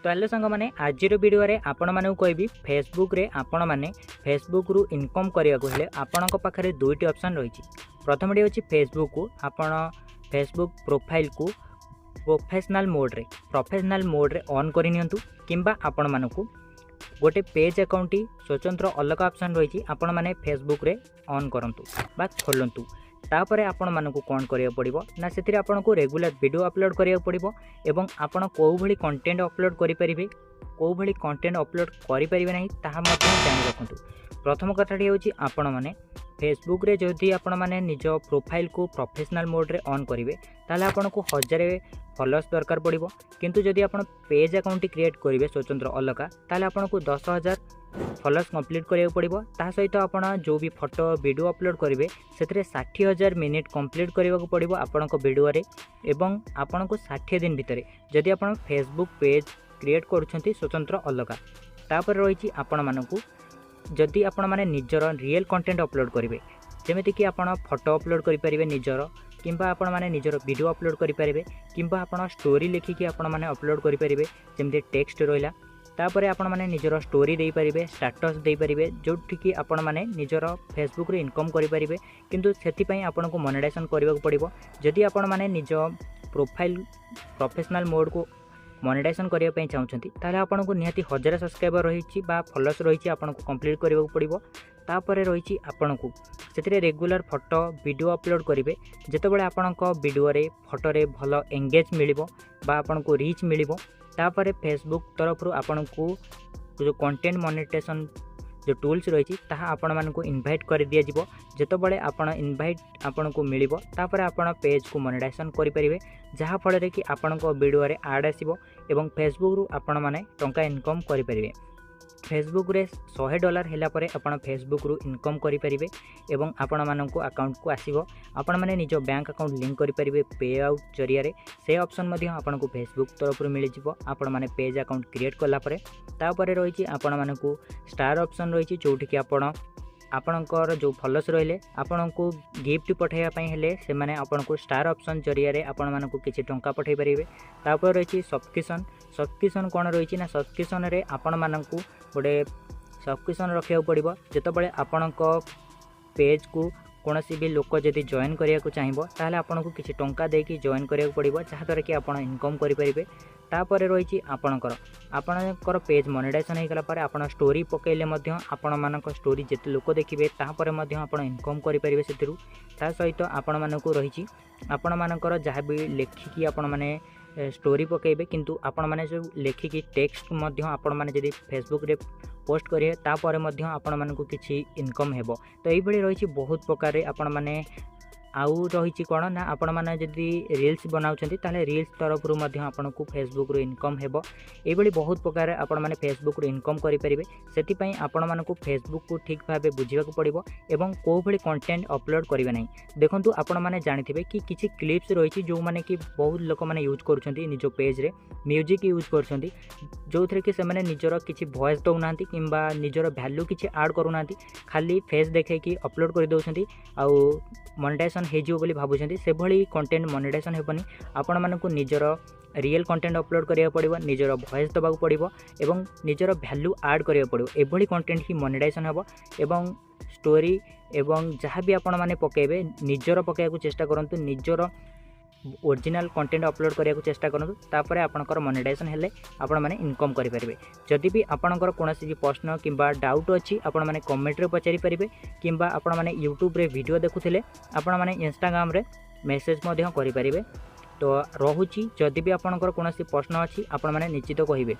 तो हेलो सांग मैंने आज वीडियो रे आपण मानू कहबी फेसबुक रे आपण माने फेसबुक रु इनकम करिया को हेले आपण को पाखरे दुईटी ऑप्शन रही। प्रथमटी होची फेसबुक को आपण फेसबुक प्रोफाइल को प्रोफेशनल मोड रे ऑन करि नियंतु किंबा आपण मानकू गोटे पेज अकाउंट स्वतंत्र अलग ऑप्शन रही आपण माने फेसबुक रे ऑन करंतु बा खोलंतु। तापर आपण मानकू कौन करिया पड़िबो ना सेथिरे आपण को रेगुलर वीडियो अपलोड करिया पड़िबो एवं आपण को भली कंटेंट अपलोड करि परिबे को भली कंटेंट अपलोड करि परिबे नाही ताहा मध्ये जानि रखंतु। प्रथम कथाटी होची आपण माने फेसबुक रे जदि आपण माने निज प्रोफाइल को प्रोफेशनल मोड रे ऑन करिवे ताले आपण को 1000 फॉलोअर्स दरकार पड़िबो। किंतु जदि आपण पेज अकाउंट क्रिएट करिवे स्वतंत्र अलगा ताले आपण को 10,000 फॉलोअर्स कंप्लीट करिया पड़िबो। ता सहित आपण जो भी फोटो वीडियो अपलोड करिवे सेतरे 60,000 मिनिट कंप्लीट करबा को पड़िबो आपण को वीडियो रे एवं आपण को 60 दिन भितरे जदि आपण फेसबुक पेज क्रिएट करूछंती स्वतंत्र अलगा। तापर रहिछि आपण मानकू जदि आपण माने निजर रियल कंटेंट अपलोड करिवे जेमिति कि आपण फोटो अपलोड करि परिबे निजर किंबा आपण माने निजर वीडियो अपलोड करि परिबे किंबा आपण स्टोरी लिखिकी आपण माने अपलोड करि परिबे जेमिति टेक्स्ट रोइला। तापरे आपण माने निजर स्टोरी दे परिबे स्टेटस दे परिबे जोठी कि आपण माने निजर फेसबुक रे इनकम करि परिबे। किंतु सेति पई आपण को मोनेटाइजेशन करबा को पड़िबो। जदि आपण माने निज प्रोफाइल प्रोफेशनल मोड को मोनेटाइजेशन करिया पई चाहुचंती ताले आपण को निहाती 1000 सब्सक्राइबर रहिछि बा फॉलोअर्स रहिछि आपण को कंप्लीट करबा को पड़िबो। तापरे रहिछि आपण को सेतिरे रेगुलर फोटो वीडियो अपलोड करिवे जेतेबेले आपण को वीडियो रे फोटो रे भलो एंगेज मिलिबो बा आपण को रीच मिलिबो। तापर फेसबुक तरफ आपण को जो कंटेंट मोनेटाइजेशन जो टूल्स रही आपण मान को इनवाइट कर दिया जिवो। जेतेबेले आपण इनवाइट आपण को मिलिबो तापर आपण पेज को मोनेटाइजेशन करि परिबे जहा फल रे कि आपण को वीडियो रे ऐड आसीबो एवं फेसबुक रु आपण माने टंका इनकम करि परिबे। फेसबुक रे $100 हैला परे आपण फेसबुक रु इनकम करि परिबे एवं आपण माननको अकाउंट को आसीबो। आपण माने निजो बैंक अकाउंट लिंक करि परिबे पे आउट जरिया रे से ऑप्शन मध्ये आपण को फेसबुक तरफ रु मिलि जिवो। आपण माने पेज अकाउंट क्रिएट करला परे तापरे रहिछि आपण माननको स्टार ऑप्शन रहिछि जोठी कि आपणकर जो फॉलोअर्स रहिले आपण को गिफ्ट पठाइबा पई हेले से माने आपण को स्टार ऑप्शन जरिया रे आपण माननको किछि टंका पठाइ परिबे। तापर रहिछि सब्सक्रिप्शन कोन रहिछि ना सब्सक्रिप्शन रे आपण माननको गोटे सब्सक्रिप्शन रखिया पड़िबो। जेतेबेले आपणको पेज को कोनोसी भी लोक जदि जॉइन करिया को चाहिबो ताले आपण को किछि टंका देकी जॉइन करिया पड़िबो जहा द्वारा कि आपण इनकम करि परिबे। तापर रहिछि आपणकर पेज मोनेटाइजेशन हे गला पर आपण स्टोरी पकेले मध्य आपण मानक स्टोरी जेते लोक देखिबे तापर मध्य आपण इनकम करि परिबे सेतिरु। ता सहित आपण मानक रहिछि आपण मानकर जहा भी लेखिकी आपण माने स्टोरी पकेबे किंतु आपण माने जो लेखिकी टेक्स्ट मध्य आपण माने जदि फेसबुक रे पोस्ट करिए तापर मध्य आपण मानकू किछि इनकम हेबो। तो एई भली रहिछि बहुत प्रकार रे आपण माने आउ रहिछि कोन ना आपण माने जदि रील्स बनाउछंती ताले रील्स तरफ रु मध्य आपण को फेसबुक रो इनकम हेबो। एई भली बहुत प्रकार आपण माने फेसबुक रो इनकम करि परिबे। सेति पई आपण मानकू फेसबुक को ठीक भाबे बुझिबा को पड़िबो एवं को भली कंटेंट अपलोड करिवे नै। देखंतु आपण माने जानिथिबे कि किछि क्लिप्स रहिछि जो माने कि बहुत लोक माने यूज करूछंती निजो पेज रे म्यूजिक यूज करछंती जोथरे कि से माने निजरो किछि वॉइस दउनांती किंबा निजरो वैल्यू किछि ऐड करूनांती खाली फेस देखे कि अपलोड कर दउछंती आउ मोनेटाइजेशन हे जिवो बोली भाबुछंती से भली कंटेंट मोनेटाइजेशन हेबनी। आपण मानकू निजर रियल कंटेंट अपलोड करिया पड़िबो निजर वॉइस दबा को पड़िबो एवं निजर वैल्यू ऐड करिया पड़िबो एभली कंटेंट ही मोनेटाइजेशन हेबो। एवं स्टोरी एवं जहाँ भी आपण माने पकेबे निजर पकेया को चेष्टा करंतु निजर ओरिजिनल कंटेंट अपलोड करिया को चेष्टा करंतु तापरे आपनकर मोनेटाइजेशन हेले आपण माने इनकम करि परिबे। जदि भी आपनकर कोनोसी भी प्रश्न किंबा डाउट अछि आपण माने कमेंट रे पचारि परिबे किंबा आपण माने यूट्यूब रे वीडियो देखुथिले आपण माने इंस्टाग्राम रे मेसेज मध्य करि परिबे। तो रहुछि जदि भी आपनकर कोनोसी प्रश्न अछि आपण माने निश्चित कहिबे।